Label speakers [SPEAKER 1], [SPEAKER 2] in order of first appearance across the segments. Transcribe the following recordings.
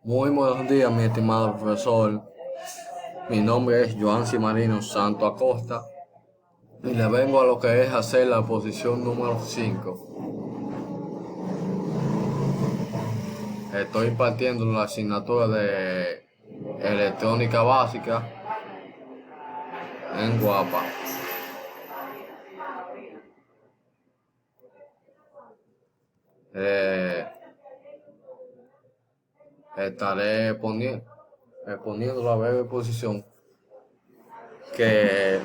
[SPEAKER 1] Muy buenos días, mi estimado profesor. Mi nombre es Joansi Marino Santo Acosta y le vengo a lo que es hacer la posición número 5. Estoy impartiendo la asignatura de electrónica básica en Guapa. Estaré exponiendo la breve posición que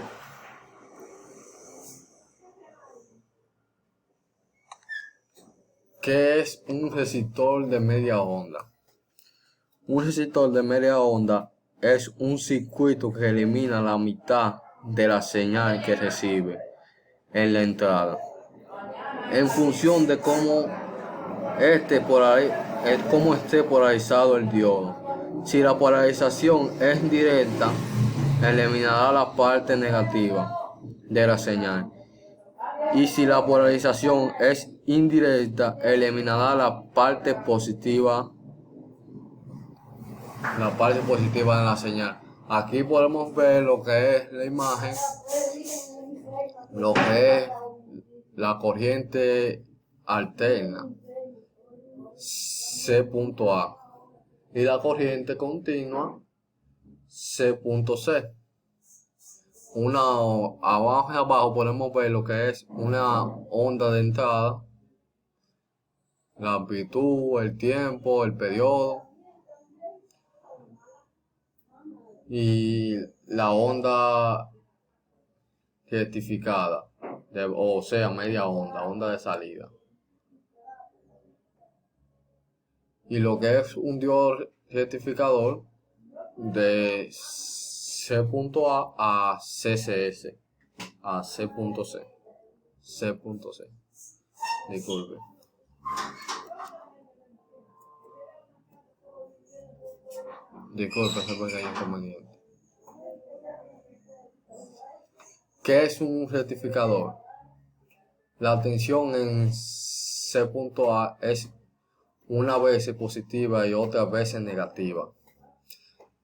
[SPEAKER 1] ¿qué es un resistor de media onda? Un resistor de media onda es un circuito que elimina la mitad de la señal que recibe en la entrada, en función de cómo esté polarizado el diodo. Si la polarización es directa, eliminará la parte negativa de la señal. Y si la polarización es indirecta, eliminará la parte positiva de la señal. Aquí podemos ver lo que es la imagen, lo que es la corriente alterna C.A y la corriente continua C.C. Abajo y abajo podemos ver lo que es una onda de entrada, la amplitud, el tiempo, el periodo, y la onda rectificada, o sea, media onda de salida. Y lo que es un diodo rectificador de C.A a CCS, a C.C. Disculpe. Disculpe ese pequeño inconveniente. ¿Qué es un rectificador? La tensión en C.A es una vez positiva y otra vez negativa.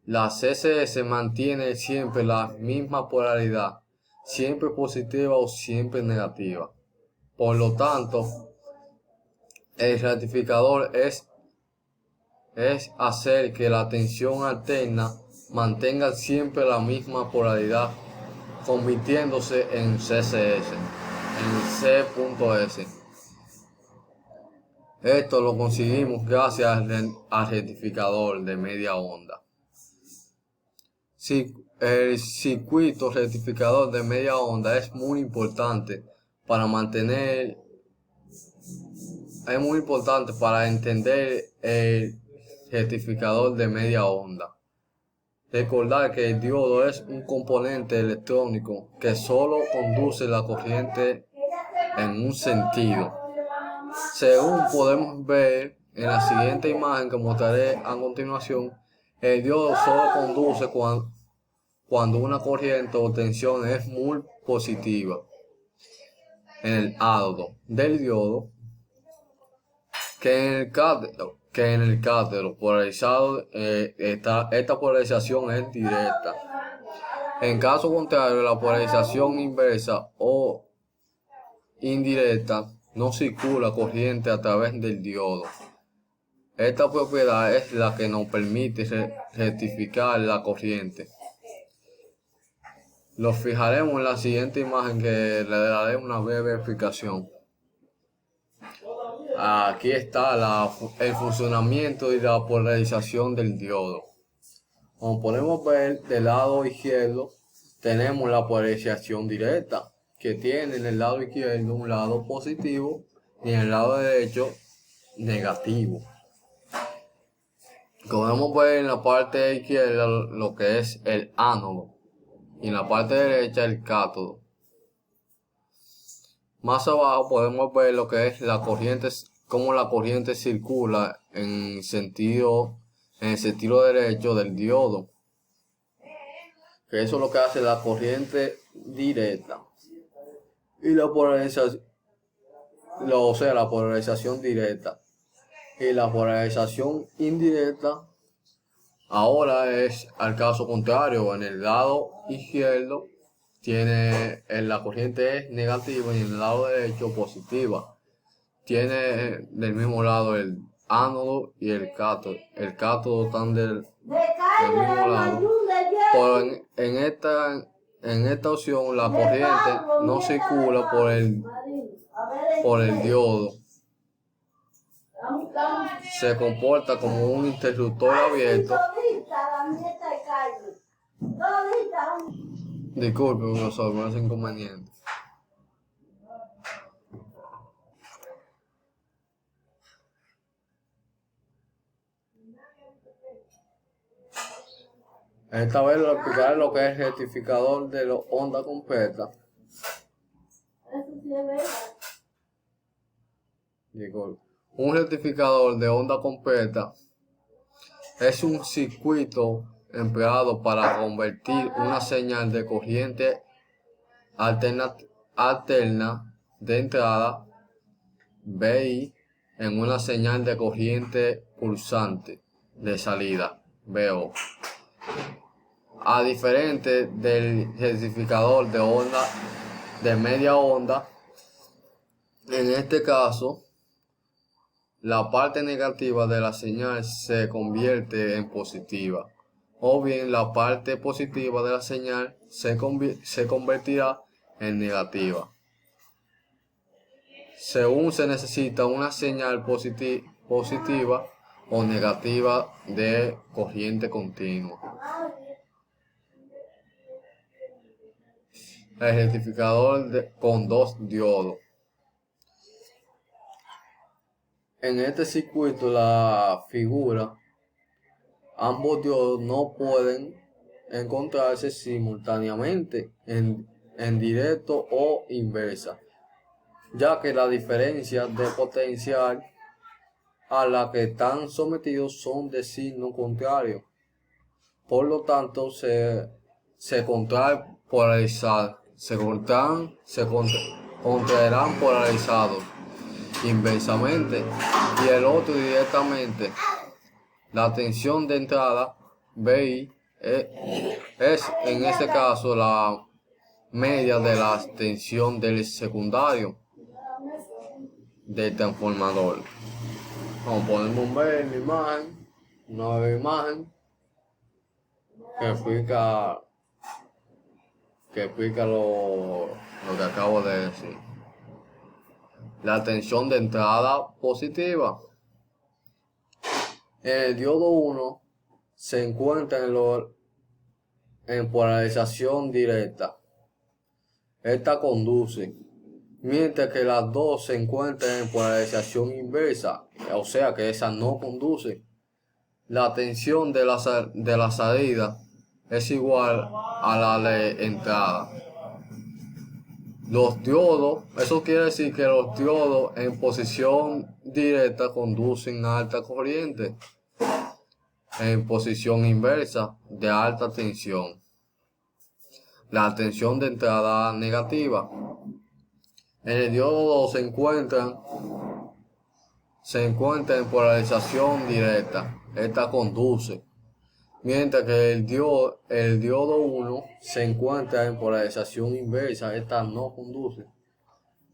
[SPEAKER 1] La CCS mantiene siempre la misma polaridad, siempre positiva o siempre negativa. Por lo tanto, el rectificador es hacer que la tensión alterna mantenga siempre la misma polaridad, convirtiéndose en CCS, en C.S. Esto lo conseguimos gracias al rectificador de media onda. El circuito rectificador de media onda es muy importante para entender el rectificador de media onda. Recordar que el diodo es un componente electrónico que solo conduce la corriente en un sentido. Según podemos ver en la siguiente imagen que mostraré a continuación, el diodo solo conduce cuando una corriente o tensión es muy positiva en el ánodo del diodo que en el cátodo polarizado. Esta polarización es directa. En caso contrario, la polarización inversa o indirecta, no circula corriente a través del diodo. Esta propiedad es la que nos permite rectificar la corriente. Lo fijaremos en la siguiente imagen, que le daré una breve explicación. Aquí está el funcionamiento y la polarización del diodo. Como podemos ver, del lado izquierdo tenemos la polarización directa, que tiene en el lado izquierdo un lado positivo y en el lado derecho negativo. Podemos ver en la parte izquierda lo que es el ánodo y en la parte derecha el cátodo. Más abajo podemos ver lo que es cómo la corriente circula en el sentido derecho del diodo. Que eso es lo que hace la corriente directa. Y la polarización directa. Y la polarización indirecta Ahora es al caso contrario, en el lado izquierdo tiene la corriente es negativa y en el lado derecho positiva. Tiene del mismo lado el ánodo y el cátodo. El cátodo están del mismo lado. Pero en esta opción la corriente no circula por el diodo. Se comporta como un interruptor abierto. Disculpe, profesor, no es inconveniente. Esta vez lo explicaré lo que es el rectificador de la onda completa. Disculpe. Un rectificador de onda completa es un circuito empleado para convertir una señal de corriente alterna de entrada VI en una señal de corriente pulsante de salida VO. A diferente del rectificador de onda de media onda, en este caso la parte negativa de la señal se convierte en positiva, o bien la parte positiva de la señal se convertirá en negativa, según se necesita una señal positiva o negativa de corriente continua. El rectificador con dos diodos. En este circuito, la figura, ambos diodos no pueden encontrarse simultáneamente en directo o inversa, ya que la diferencia de potencial a la que están sometidos son de signo contrario. Por lo tanto, se contraerán polarizados inversamente y el otro directamente. La tensión de entrada VI es en este caso la media de la tensión del secundario del transformador. Como podemos ver en la imagen, una nueva imagen que explica lo que acabo de decir. La tensión de entrada positiva. El diodo 1 se encuentra en polarización directa. Esta conduce, mientras que las dos se encuentran en polarización inversa, o sea que esa no conduce. La tensión de la salida es igual a la de entrada. Los diodos, eso quiere decir que los diodos en posición directa conducen a alta corriente, en posición inversa de alta tensión. La tensión de entrada negativa. En el diodo 2 se encuentra en polarización directa, esta conduce, mientras que el diodo 1 se encuentra en polarización inversa, esta no conduce.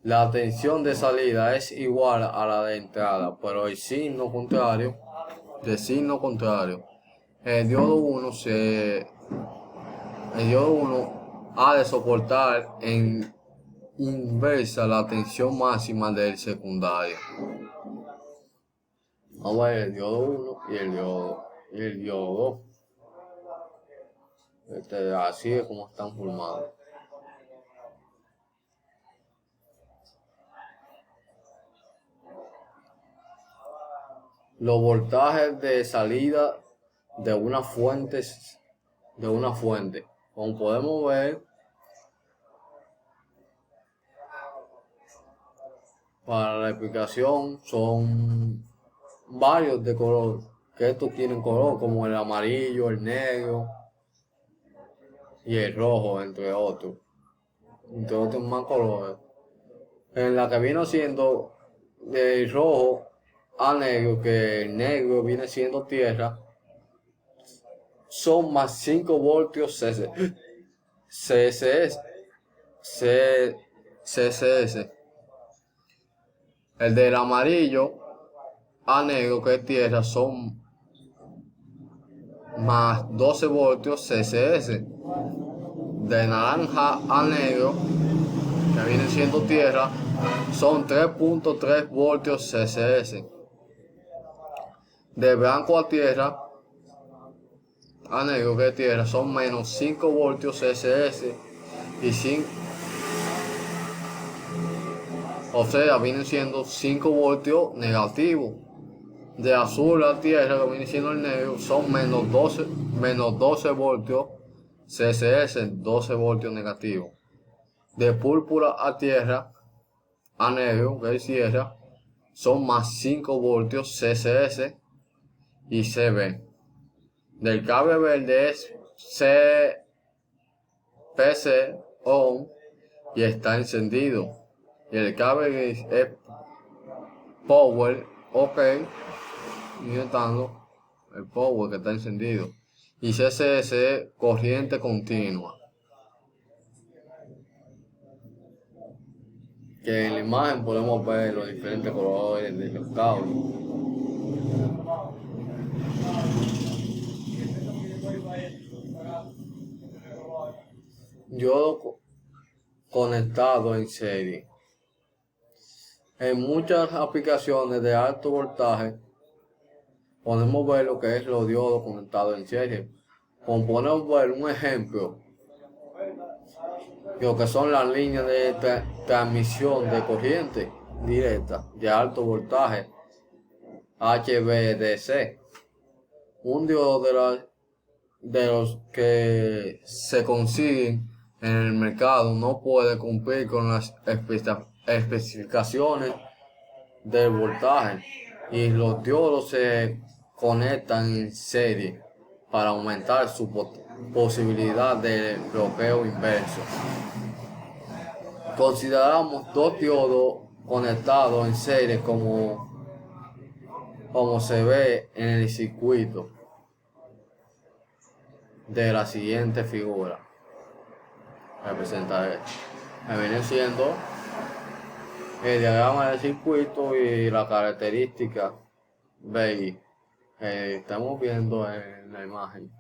[SPEAKER 1] La tensión de salida es igual a la de entrada, pero el signo contrario. El diodo 1 ha de soportar en inversa la tensión máxima del secundario. Vamos a ver el diodo 1 y el diodo 2. Así es como están formados. Los voltajes de salida de una fuente, como podemos ver, para la explicación son varios de color, que estos tienen color, como el amarillo, el negro y el rojo, entre otros más colores. En la que viene siendo del rojo a negro, que el negro viene siendo tierra, son más 5 voltios CSS. El del amarillo a negro, que es tierra, son más 12 voltios CSS. De naranja a negro, que viene siendo tierra, son 3.3 voltios CSS. De blanco a tierra, a negro, que es tierra, son menos 5 voltios CSS y 5, o sea, vienen siendo 5 voltios negativos. De azul a tierra, que viene siendo el negro, son menos 12 voltios CSS, 12 voltios negativos. De púrpura a tierra, a negro, que es tierra, son más 5 voltios CSS y CB. Del cable verde es PC on y está encendido. Y el cable gris es power OK, y estando el power, que está encendido. Y CSS es corriente continua. Que en la imagen podemos ver los diferentes colores de los cables. Yo conectado en serie. En muchas aplicaciones de alto voltaje podemos ver lo que es los diodos conectados en serie. Como podemos ver un ejemplo, lo que son las líneas de transmisión de corriente directa de alto voltaje HVDC. Un diodo de los que se consiguen en el mercado no puede cumplir con las especificaciones del voltaje, y los diodos se conectan en serie para aumentar su posibilidad de bloqueo inverso. Consideramos dos diodos conectados en serie como se ve en el circuito de la siguiente figura. Representaré. Me viene siendo el diagrama del circuito y la característica BI que estamos viendo en la imagen.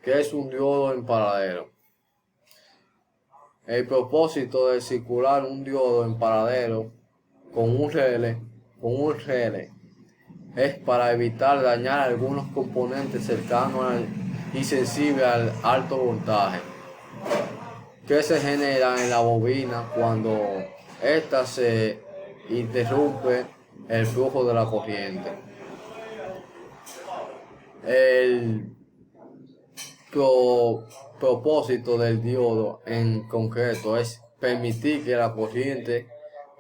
[SPEAKER 1] ¿Qué es un diodo en paralelo? El propósito de circular un diodo en paralelo con un relé es para evitar dañar algunos componentes cercanos y sensibles al alto voltaje, que se genera en la bobina cuando ésta se interrumpe el flujo de la corriente. El propósito del diodo en concreto es permitir que la corriente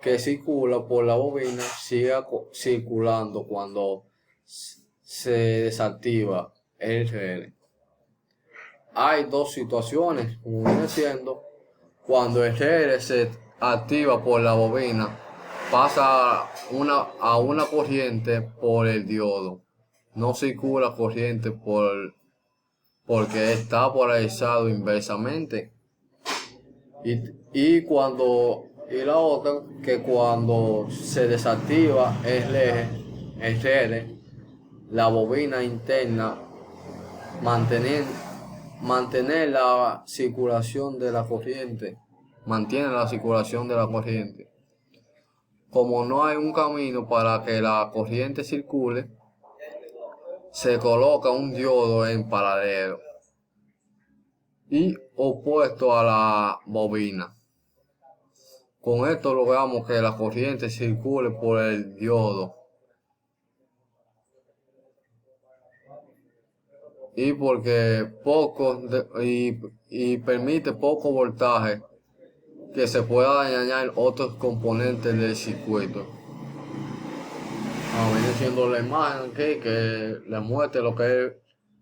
[SPEAKER 1] que circula por la bobina siga circulando cuando se desactiva el relé. Hay dos situaciones, como viene siendo, cuando el relé se activa por la bobina, pasa a una corriente por el diodo. No circula corriente porque está polarizado inversamente. Y la otra, que cuando se desactiva el relé, la bobina interna mantiene la circulación de la corriente. Como no hay un camino para que la corriente circule, se coloca un diodo en paralelo y opuesto a la bobina. Con esto logramos que la corriente circule por el diodo y permite poco voltaje, que se pueda dañar otros componentes del circuito. Viene siendo la imagen aquí que le muestra lo que es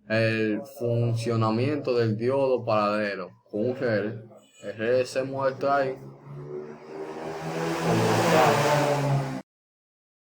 [SPEAKER 1] el funcionamiento del diodo paralelo con un relé. El relé se muestra ahí